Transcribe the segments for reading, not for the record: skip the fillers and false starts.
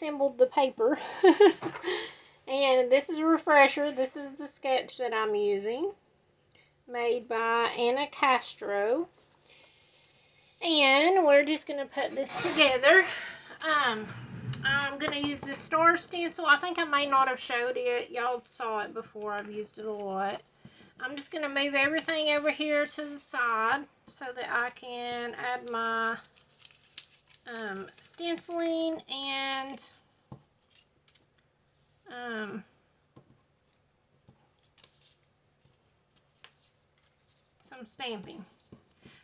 reassembled the paper. And this is a refresher. This is the sketch that I'm using, made by Anna Castro. And we're just going to put this together. I'm going to use this star stencil. I think I may not have showed it. Y'all saw it before. I've used it a lot. I'm just going to move everything over here to the side so that I can add my stenciling and some stamping.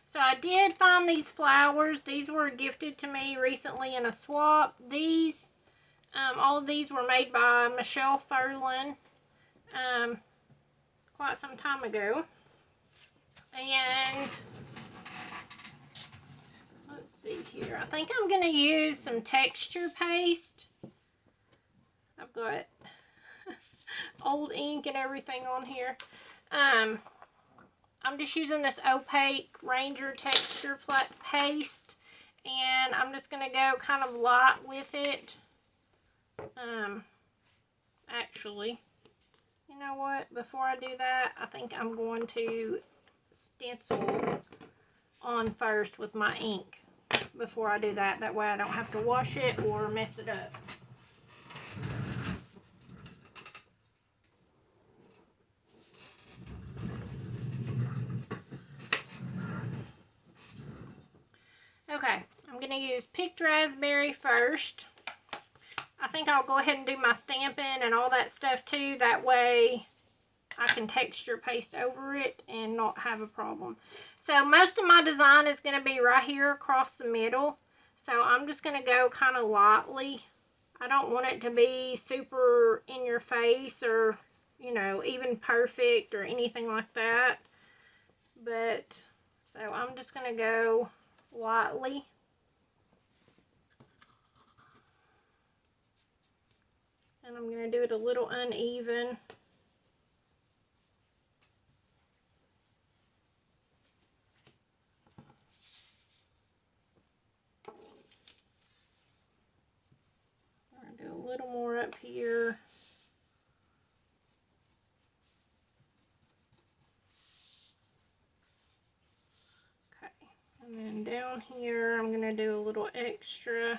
So I did find these flowers. These were gifted to me recently in a swap. These, all of these were made by Michelle Ferland quite some time ago. And let's see here. I think I'm going to use some texture paste. I've got old ink and everything on here. I'm just using this opaque Ranger texture paste, and I'm just going to go kind of light with it. Actually, you know what? Before I do that, I think I'm going to stencil on first with my ink before I do that. That way I don't have to wash it or mess it up. Okay, I'm going to use picked raspberry first. I think I'll go ahead and do my stamping and all that stuff too. That way I can texture paste over it and not have a problem. So most of my design is going to be right here across the middle. So I'm just going to go kind of lightly. I don't want it to be super in your face or, you know, even perfect or anything like that. But, so I'm just going to go lightly. And I'm going to do it a little uneven. I'm going to do a little more up here. Okay. And then down here, I'm going to do a little extra.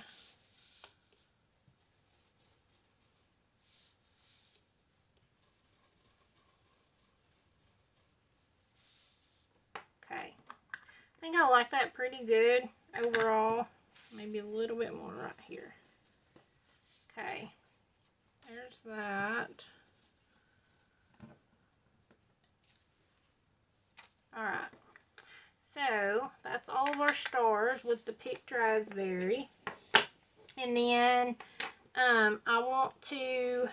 Okay, I think I like that pretty good overall. Maybe a little bit more right here. Okay, there's that. Alright, so that's all of our stars with the picked raspberry. And then I want to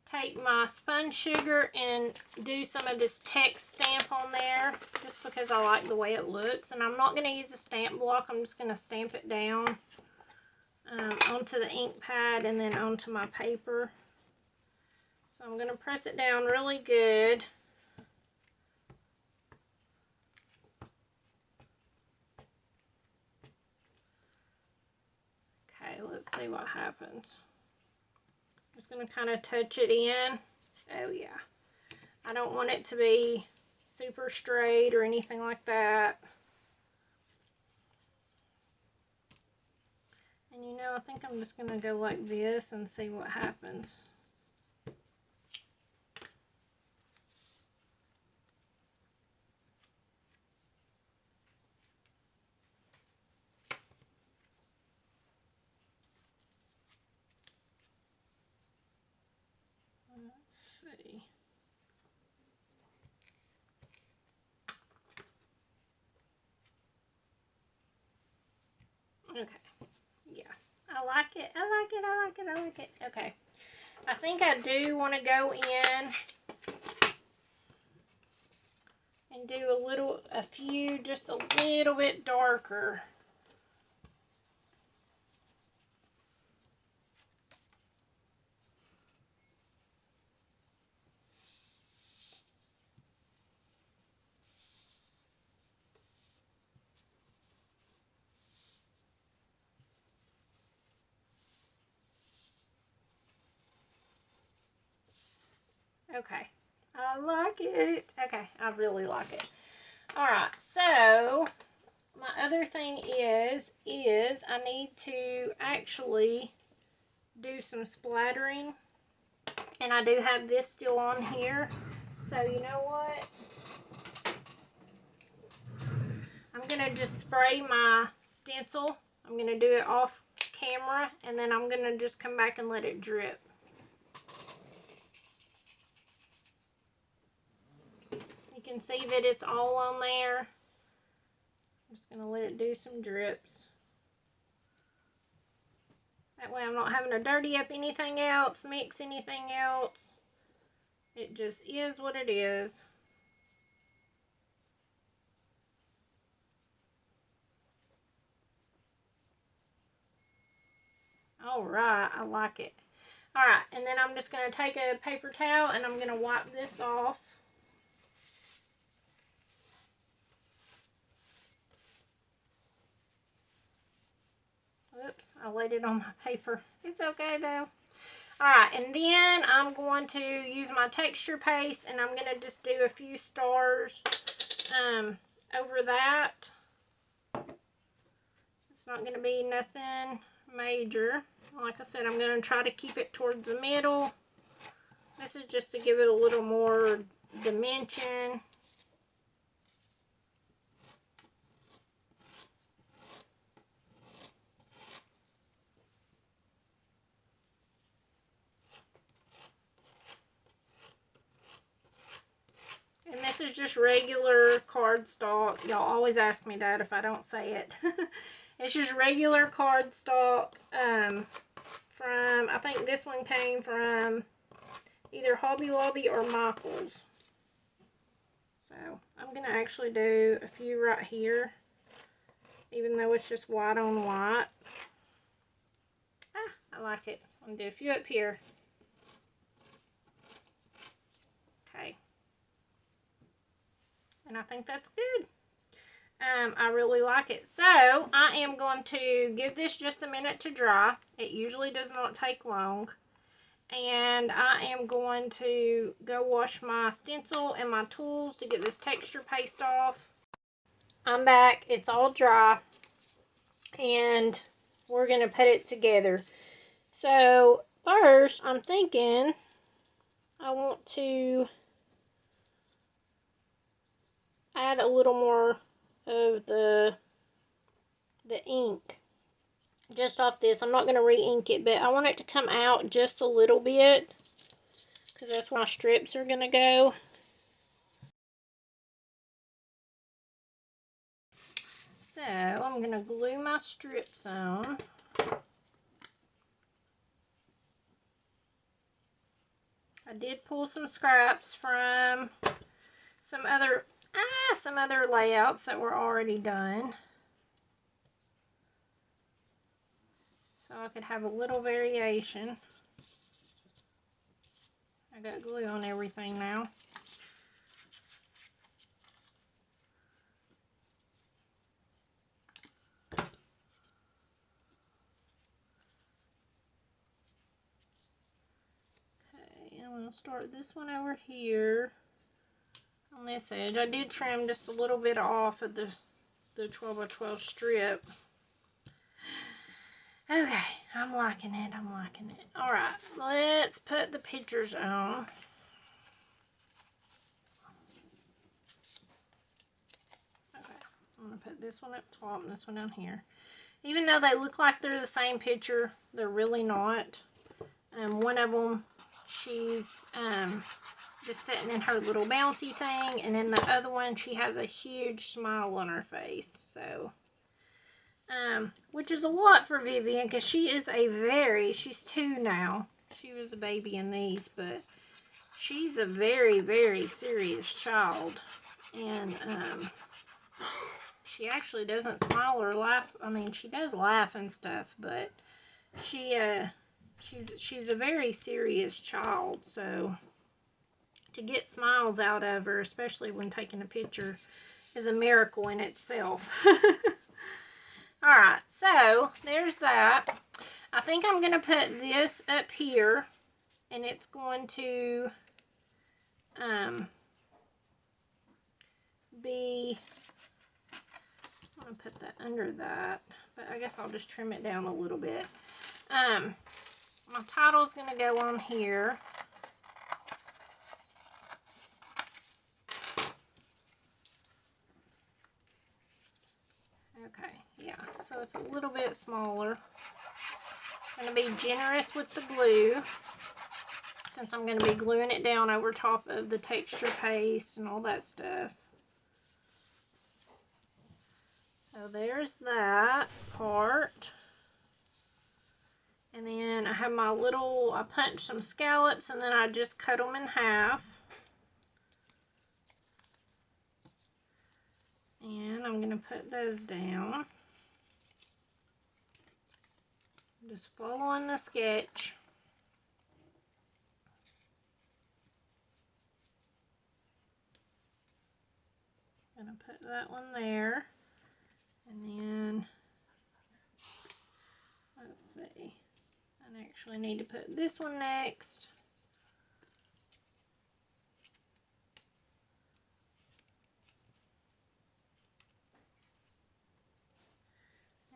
take my sponge sugar and do some of this text stamp on there just because I like the way it looks. And I'm not going to use a stamp block. I'm just going to stamp it down onto the ink pad and then onto my paper. So I'm going to press it down really good. Okay, let's see what happens. Just going to kind of touch it in. Oh yeah. I don't want it to be super straight or anything like that. And you know, I think I'm just going to go like this and see what happens. Let's see. Okay. Yeah. I like it. I like it. I like it. I like it. Okay. I think I do want to go in and do a few just a little bit darker. Okay. I like it. Okay, I really like it. Alright, so my other thing is I need to actually do some splattering. And I do have this still on here. So you know what? I'm going to just spray my stencil. I'm going to do it off camera. And then I'm going to just come back and let it drip. You can see that it's all on there. I'm just going to let it do some drips. That way I'm not having to dirty up anything else, mix anything else. It just is what it is. Alright, I like it. Alright, and then I'm just going to take a paper towel and I'm going to wipe this off. Oops, I laid it on my paper. It's okay though. Alright, and then I'm going to use my texture paste and I'm going to just do a few stars over that. It's not going to be nothing major. Like I said, I'm going to try to keep it towards the middle. This is just to give it a little more dimension. And this is just regular cardstock. Y'all always ask me that if I don't say it. It's just regular cardstock from, I think this one came from either Hobby Lobby or Michaels. So I'm going to actually do a few right here, even though it's just white on white. I like it. I'm going to do a few up here. Okay. And I think that's good. I really like it. So I am going to give this just a minute to dry. It usually does not take long. And I am going to go wash my stencil and my tools to get this texture paste off. I'm back. It's all dry. And we're going to put it together. So first, I'm thinking I want to add a little more of the ink just off this. I'm not going to re-ink it, but I want it to come out just a little bit because that's where my strips are going to go. So I'm going to glue my strips on. I did pull some scraps from some other layouts that were already done, so I could have a little variation. I got glue on everything now. Okay, I'm going to start this one over here on this edge. I did trim just a little bit off of the 12 by 12 strip. Okay, I'm liking it. I'm liking it. Alright, let's put the pictures on. Okay, I'm going to put this one up top and this one down here. Even though they look like they're the same picture, they're really not. One of them, she's just sitting in her little bouncy thing, and then the other one, she has a huge smile on her face. So, which is a lot for Vivian, because she's 2 now. She was a baby in these, but she's a very, very serious child. And, she actually doesn't smile or laugh. I mean, she does laugh and stuff, but she's a very serious child, so to get smiles out of her, especially when taking a picture, is a miracle in itself. Alright, so there's that. I think I'm going to put this up here, and it's going to be, I'm going to put that under that, but I guess I'll just trim it down a little bit. My title's going to go on here. Okay, yeah, so it's a little bit smaller. I'm going to be generous with the glue, since I'm going to be gluing it down over top of the texture paste and all that stuff. So there's that part. And then I have my little, I punched some scallops and then I just cut them in half. And I'm going to put those down. Just following the sketch. I'm going to put that one there. And then, let's see, I actually need to put this one next.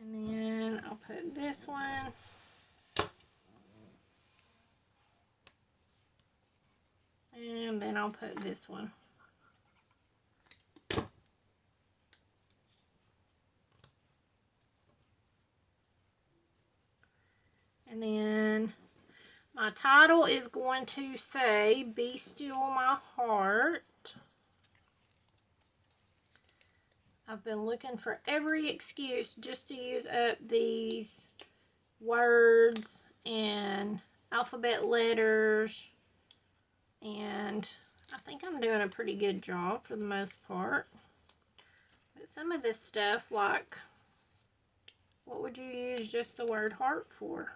And then I'll put this one. And then I'll put this one. And then my title is going to say, "Be Still My Heart." I've been looking for every excuse just to use up these words and alphabet letters. And I think I'm doing a pretty good job for the most part. But some of this stuff, like, what would you use just the word heart for?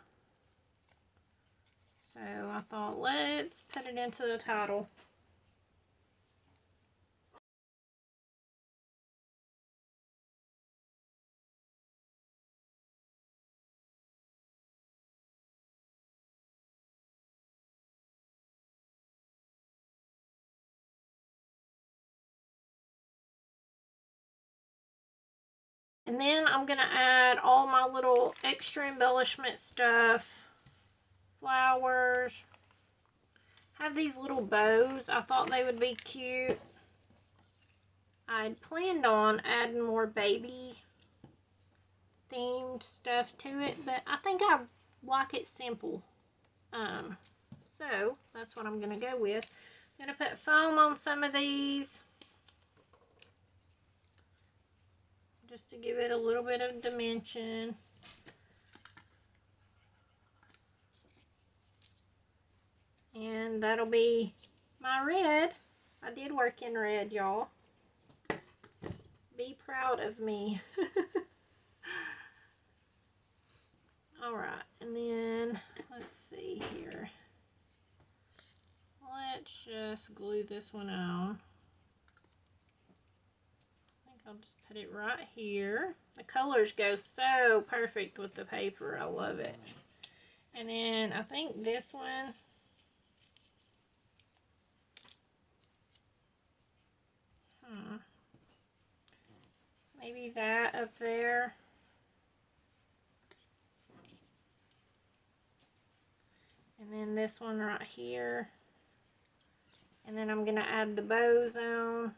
So I thought, let's put it into the title. And then I'm going to add all my little extra embellishment stuff. Flowers. Have these little bows. I thought they would be cute. I'd planned on adding more baby themed stuff to it, but I think I like it simple. So that's what I'm going to go with. I'm going to put foam on some of these, just to give it a little bit of dimension. And that'll be my red. I did work in red, y'all. Be proud of me. Alright, and then, let's see here. Let's just glue this one on. I think I'll just put it right here. The colors go so perfect with the paper. I love it. And then I think this one, maybe that up there. And then this one right here. And then I'm going to add the bows on.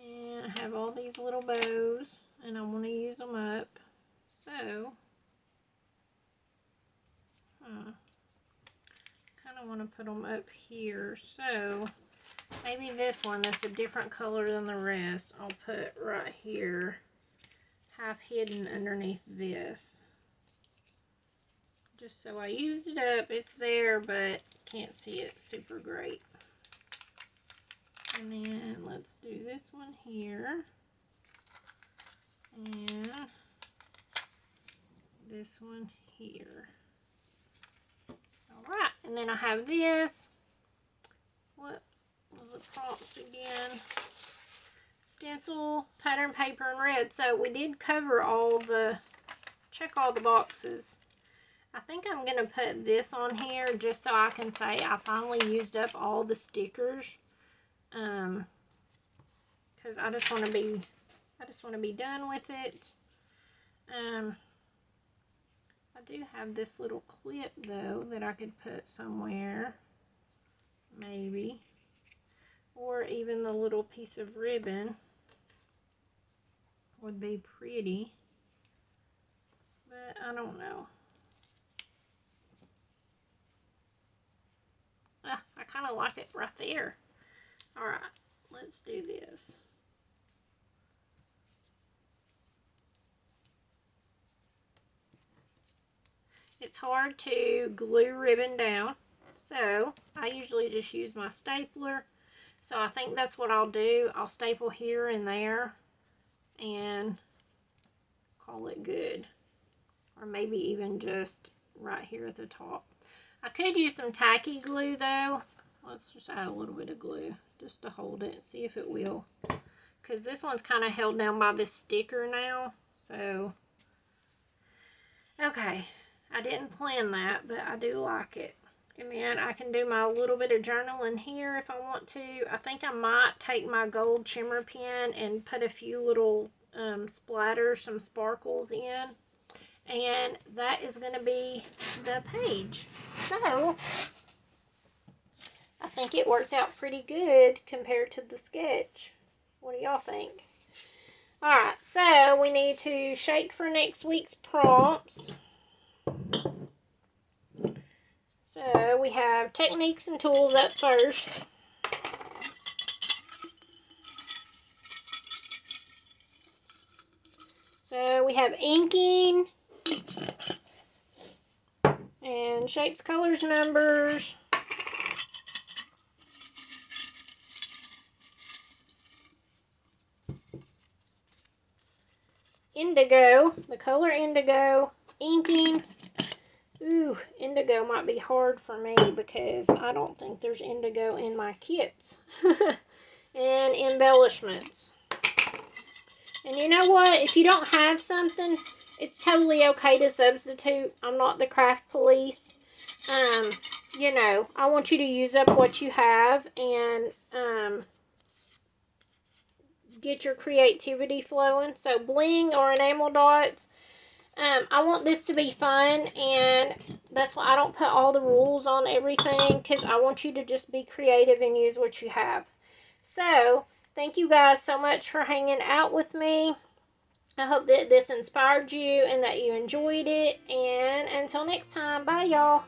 And I have all these little bows, and I want to use them up. So, kind of want to put them up here. So, maybe this one that's a different color than the rest, I'll put right here, half hidden underneath this. Just so I used it up, it's there, but can't see it super great. And then let's do this one here. And this one here. Alright, and then I have this. What was the prompts again? Stencil, pattern paper, and red. So we did cover all the check all the boxes. I think I'm going to put this on here just so I can say I finally used up all the stickers. Because I just want to be done with it. I do have this little clip though that I could put somewhere. Maybe. Or even the little piece of ribbon would be pretty. But I don't know. I kind of like it right there. Alright, let's do this. It's hard to glue ribbon down, so I usually just use my stapler. So I think that's what I'll do. I'll staple here and there and call it good. Or maybe even just right here at the top. I could use some tacky glue though. Let's just add a little bit of glue just to hold it and see if it will. Because this one's kind of held down by this sticker now. So, okay. I didn't plan that, but I do like it. And then I can do my little bit of journaling here if I want to. I think I might take my gold shimmer pen and put a few little splatters, some sparkles in. And that is going to be the page. So, I think it works out pretty good compared to the sketch. What do y'all think? Alright, so we need to shake for next week's prompts. So we have techniques and tools up first. So we have inking and shapes, colors, numbers. Indigo, the color indigo, inking. Ooh, indigo might be hard for me because I don't think there's indigo in my kits. And embellishments. And you know what? If you don't have something, it's totally okay to substitute. I'm not the craft police. You know, I want you to use up what you have and get your creativity flowing. So bling or enamel dots. I want this to be fun, and that's why I don't put all the rules on everything, because I want you to just be creative and use what you have. So, thank you guys so much for hanging out with me. I hope that this inspired you and that you enjoyed it, and until next time, bye y'all.